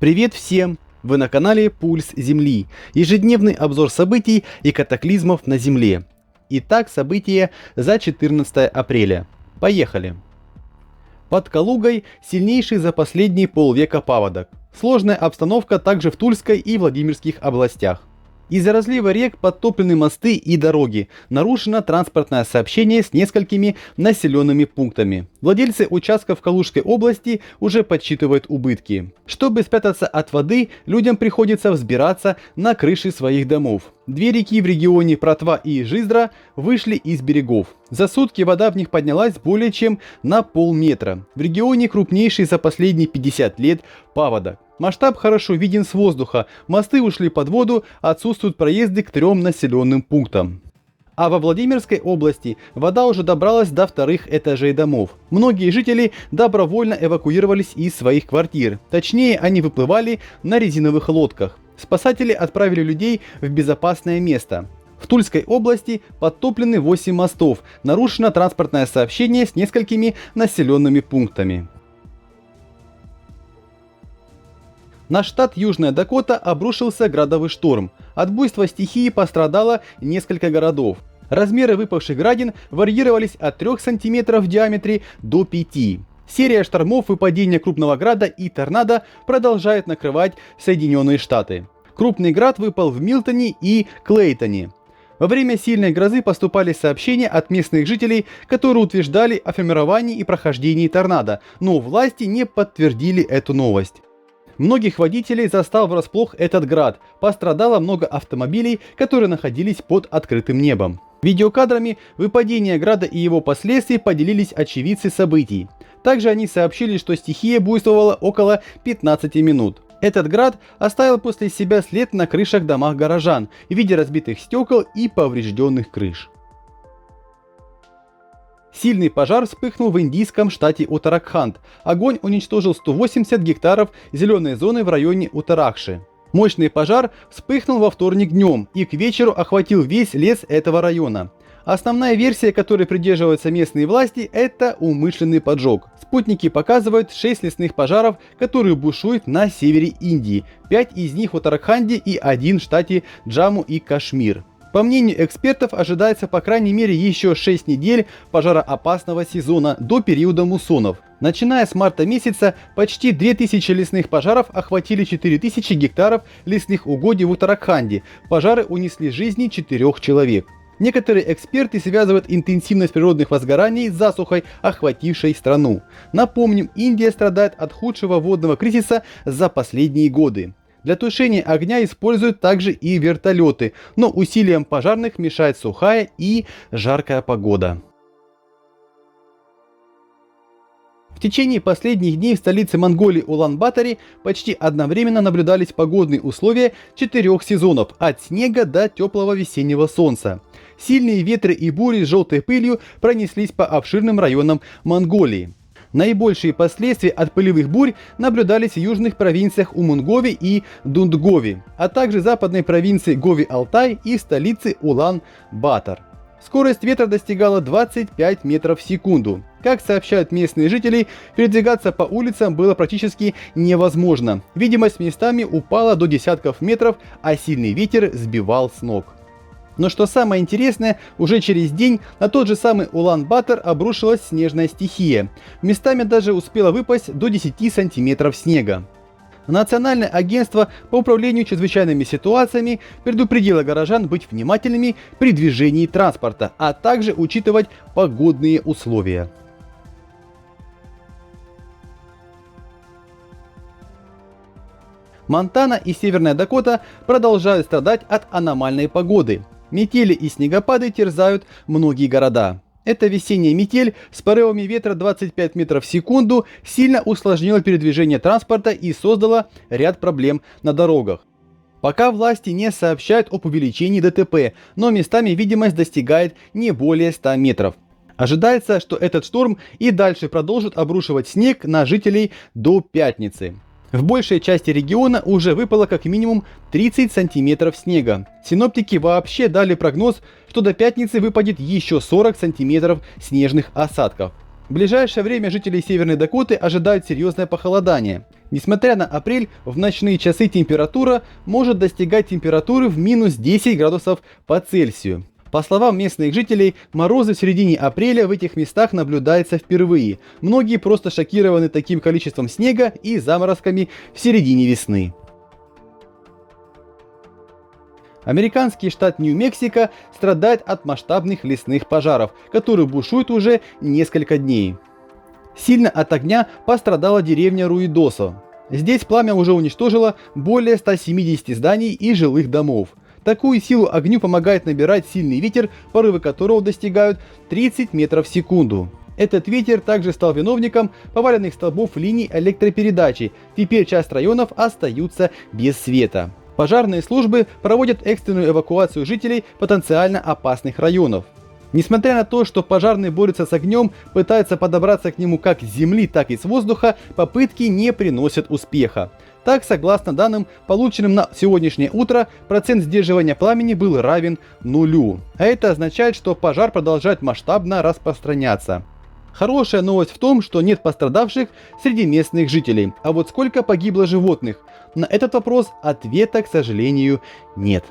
Привет всем! Вы на канале Пульс Земли. Ежедневный обзор событий и катаклизмов на Земле. Итак, события за 14 апреля. Поехали! Под Калугой сильнейший за последние полвека паводок. Сложная обстановка также в Тульской и Владимирских областях. Из-за разлива рек подтоплены мосты и дороги, нарушено транспортное сообщение с несколькими населенными пунктами. Владельцы участков в Калужской области уже подсчитывают убытки. Чтобы спрятаться от воды, людям приходится взбираться на крыши своих домов. Две реки в регионе Протва и Жиздра вышли из берегов. За сутки вода в них поднялась более чем на полметра. В регионе крупнейший за последние 50 лет паводок. Масштаб хорошо виден с воздуха, мосты ушли под воду, отсутствуют проезды к 3 населенным пунктам. А во Владимирской области вода уже добралась до вторых этажей домов. Многие жители добровольно эвакуировались из своих квартир, точнее они выплывали на резиновых лодках. Спасатели отправили людей в безопасное место. В Тульской области подтоплены 8 мостов, нарушено транспортное сообщение с несколькими населенными пунктами. На штат Южная Дакота обрушился градовый шторм. От буйства стихии пострадало несколько городов. Размеры выпавших градин варьировались от 3 см в диаметре до 5 см. Серия штормов, выпадения крупного града и торнадо продолжает накрывать Соединенные Штаты. Крупный град выпал в Милтоне и Клейтоне. Во время сильной грозы поступали сообщения от местных жителей, которые утверждали о формировании и прохождении торнадо, но власти не подтвердили эту новость. Многих водителей застал врасплох этот град, пострадало много автомобилей, которые находились под открытым небом. Видеокадрами выпадения града и его последствий поделились очевидцы событий. Также они сообщили, что стихия буйствовала около 15 минут. Этот град оставил после себя след на крышах домах горожан в виде разбитых стекол и поврежденных крыш. Сильный пожар вспыхнул в индийском штате Уттараханд. Огонь уничтожил 180 гектаров зеленой зоны в районе Уттарахши. Мощный пожар вспыхнул во вторник днем и к вечеру охватил весь лес этого района. Основная версия, которой придерживаются местные власти, это умышленный поджог. Спутники показывают 6 лесных пожаров, которые бушуют на севере Индии. 5 из них в Уттараханде и 1 в штате Джамму и Кашмир. По мнению экспертов, ожидается по крайней мере еще 6 недель пожароопасного сезона до периода муссонов. Начиная с марта месяца, почти 2000 лесных пожаров охватили 4000 гектаров лесных угодий в Уттараханде. Пожары унесли жизни 4 человек. Некоторые эксперты связывают интенсивность природных возгораний с засухой, охватившей страну. Напомним, Индия страдает от худшего водного кризиса за последние годы. Для тушения огня используют также и вертолеты, но усилиям пожарных мешает сухая и жаркая погода. В течение последних дней в столице Монголии Улан-Баторе почти одновременно наблюдались погодные условия 4 сезонов, от снега до теплого весеннего солнца. Сильные ветры и бури с желтой пылью пронеслись по обширным районам Монголии. Наибольшие последствия от пылевых бурь наблюдались в южных провинциях Умунгови и Дундгови, а также западной провинции Гови-Алтай и столице Улан-Батор. Скорость ветра достигала 25 метров в секунду. Как сообщают местные жители, передвигаться по улицам было практически невозможно. Видимость местами упала до десятков метров, а сильный ветер сбивал с ног. Но что самое интересное, уже через день на тот же самый Улан-Батор обрушилась снежная стихия. Местами даже успела выпасть до 10 сантиметров снега. Национальное агентство по управлению чрезвычайными ситуациями предупредило горожан быть внимательными при движении транспорта, а также учитывать погодные условия. Монтана и Северная Дакота продолжают страдать от аномальной погоды. Метели и снегопады терзают многие города. Эта весенняя метель с порывами ветра 25 метров в секунду сильно усложнила передвижение транспорта и создала ряд проблем на дорогах. Пока власти не сообщают об увеличении ДТП, но местами видимость достигает не более 100 метров. Ожидается, что этот шторм и дальше продолжит обрушивать снег на жителей до пятницы. В большей части региона уже выпало как минимум 30 сантиметров снега. Синоптики вообще дали прогноз, что до пятницы выпадет еще 40 сантиметров снежных осадков. В ближайшее время жители Северной Дакоты ожидают серьезное похолодание. Несмотря на апрель, в ночные часы температура может достигать температуры в минус 10 градусов по Цельсию. По словам местных жителей, морозы в середине апреля в этих местах наблюдаются впервые. Многие просто шокированы таким количеством снега и заморозками в середине весны. Американский штат Нью-Мексико страдает от масштабных лесных пожаров, которые бушуют уже несколько дней. Сильно от огня пострадала деревня Руидосо. Здесь пламя уже уничтожило более 170 зданий и жилых домов. Такую силу огню помогает набирать сильный ветер, порывы которого достигают 30 метров в секунду. Этот ветер также стал виновником поваленных столбов линий электропередачи. Теперь часть районов остаются без света. Пожарные службы проводят экстренную эвакуацию жителей потенциально опасных районов. Несмотря на то, что пожарные борются с огнем, пытаются подобраться к нему как с земли, так и с воздуха, попытки не приносят успеха. Так, согласно данным, полученным на сегодняшнее утро, процент сдерживания пламени был равен 0. А это означает, что пожар продолжает масштабно распространяться. Хорошая новость в том, что нет пострадавших среди местных жителей. А вот сколько погибло животных? На этот вопрос ответа, к сожалению, нет.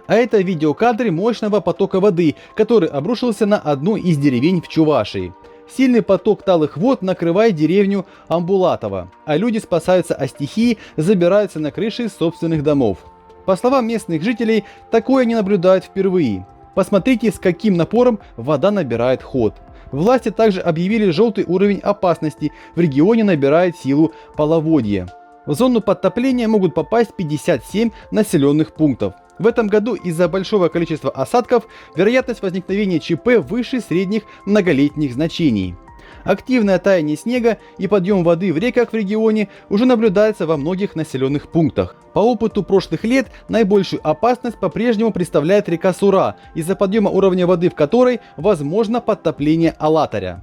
А это видеокадры мощного потока воды, который обрушился на одну из деревень в Чувашии. Сильный поток талых вод накрывает деревню Амбулатово, а люди спасаются от стихии, забираются на крыши собственных домов. По словам местных жителей, такое не наблюдают впервые. Посмотрите, с каким напором вода набирает ход. Власти также объявили желтый уровень опасности, в регионе набирает силу половодье. В зону подтопления могут попасть 57 населенных пунктов. В этом году из-за большого количества осадков вероятность возникновения ЧП выше средних многолетних значений. Активное таяние снега и подъем воды в реках в регионе уже наблюдается во многих населенных пунктах. По опыту прошлых лет наибольшую опасность по-прежнему представляет река Сура, из-за подъема уровня воды в которой возможно подтопление Алатыря.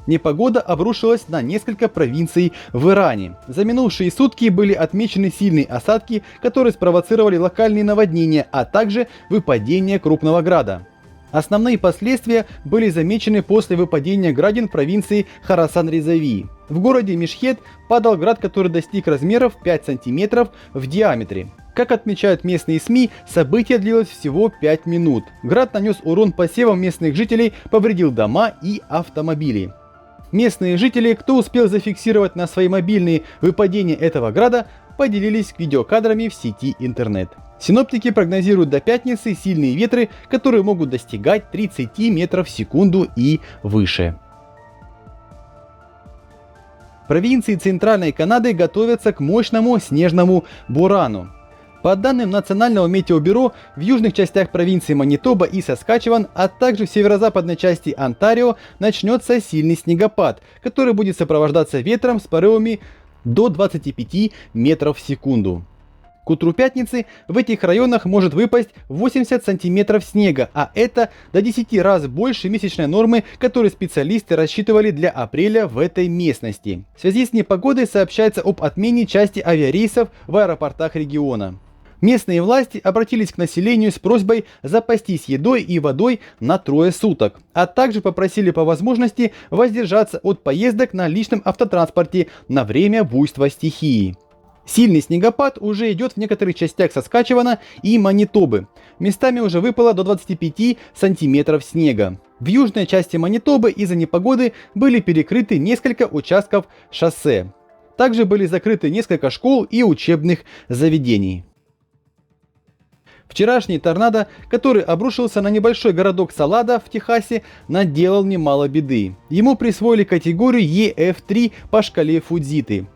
Непогода обрушилась на несколько провинций в Иране. За минувшие сутки были отмечены сильные осадки, которые спровоцировали локальные наводнения, а также выпадение крупного града. Основные последствия были замечены после выпадения градин в провинции Хорасан-Резави. В городе Мешхед падал град, который достиг размеров 5 см в диаметре. Как отмечают местные СМИ, событие длилось всего 5 минут. Град нанес урон посевам местных жителей, повредил дома и автомобили. Местные жители, кто успел зафиксировать на свои мобильные выпадение этого града, поделились видеокадрами в сети интернет. Синоптики прогнозируют до пятницы сильные ветры, которые могут достигать 30 метров в секунду и выше. Провинции Центральной Канады готовятся к мощному снежному бурану. По данным Национального метеобюро, в южных частях провинции Манитоба и Саскачеван, а также в северо-западной части Онтарио начнется сильный снегопад, который будет сопровождаться ветром с порывами до 25 метров в секунду. К утру пятницы в этих районах может выпасть 80 сантиметров снега, а это до 10 раз больше месячной нормы, которую специалисты рассчитывали для апреля в этой местности. В связи с непогодой сообщается об отмене части авиарейсов в аэропортах региона. Местные власти обратились к населению с просьбой запастись едой и водой на 3 суток, а также попросили по возможности воздержаться от поездок на личном автотранспорте на время буйства стихии. Сильный снегопад уже идет в некоторых частях Саскачевана и Манитобы. Местами уже выпало до 25 сантиметров снега. В южной части Манитобы из-за непогоды были перекрыты несколько участков шоссе. Также были закрыты несколько школ и учебных заведений. Вчерашний торнадо, который обрушился на небольшой городок Саладо в Техасе, наделал немало беды. Ему присвоили категорию EF3 по шкале Фудзиты.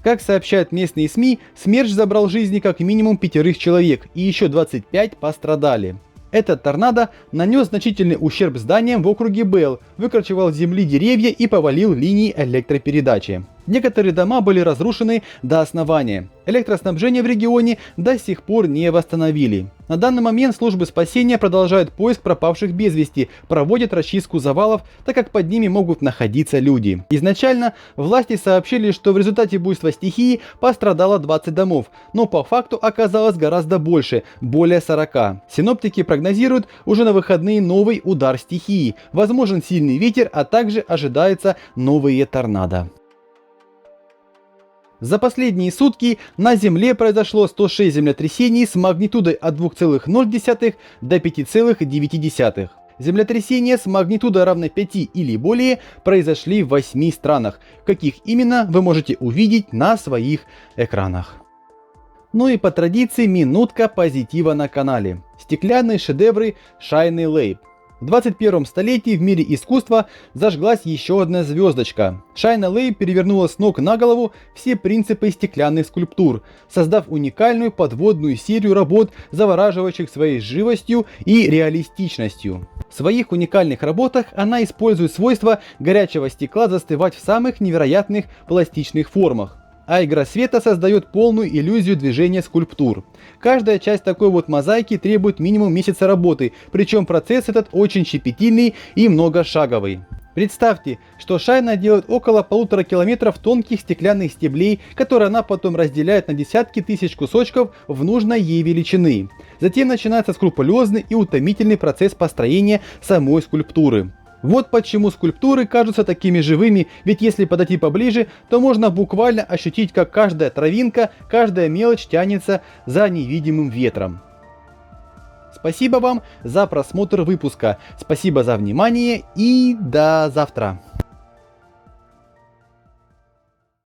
Как сообщают местные СМИ, смерч забрал жизни как минимум 5 человек и еще 25 пострадали. Этот торнадо нанес значительный ущерб зданиям в округе Белл, выкорчевал с земли деревья и повалил линии электропередачи. Некоторые дома были разрушены до основания. Электроснабжение в регионе до сих пор не восстановили. На данный момент службы спасения продолжают поиск пропавших без вести, проводят расчистку завалов, так как под ними могут находиться люди. Изначально власти сообщили, что в результате буйства стихии пострадало 20 домов, но по факту оказалось гораздо больше, более 40. Синоптики прогнозируют уже на выходные новый удар стихии, возможен сильный ветер, а также ожидаются новые торнадо. За последние сутки на Земле произошло 106 землетрясений с магнитудой от 2,0 до 5,9. Землетрясения с магнитудой равной 5 или более произошли в 8 странах. Каких именно, вы можете увидеть на своих экранах. Ну и по традиции минутка позитива на канале. Стеклянные шедевры Shiny Lab. В 21 столетии в мире искусства зажглась еще одна звездочка. Shiny Lab перевернула с ног на голову все принципы стеклянных скульптур, создав уникальную подводную серию работ, завораживающих своей живостью и реалистичностью. В своих уникальных работах она использует свойства горячего стекла застывать в самых невероятных пластичных формах. А игра света создает полную иллюзию движения скульптур. Каждая часть такой вот мозаики требует минимум месяца работы, причем процесс этот очень щепетильный и многошаговый. Представьте, что Shiny делает около 1,5 километров тонких стеклянных стеблей, которые она потом разделяет на десятки тысяч кусочков в нужной ей величины. Затем начинается скрупулезный и утомительный процесс построения самой скульптуры. Вот почему скульптуры кажутся такими живыми, ведь если подойти поближе, то можно буквально ощутить, как каждая травинка, каждая мелочь тянется за невидимым ветром. Спасибо вам за просмотр выпуска, спасибо за внимание и до завтра.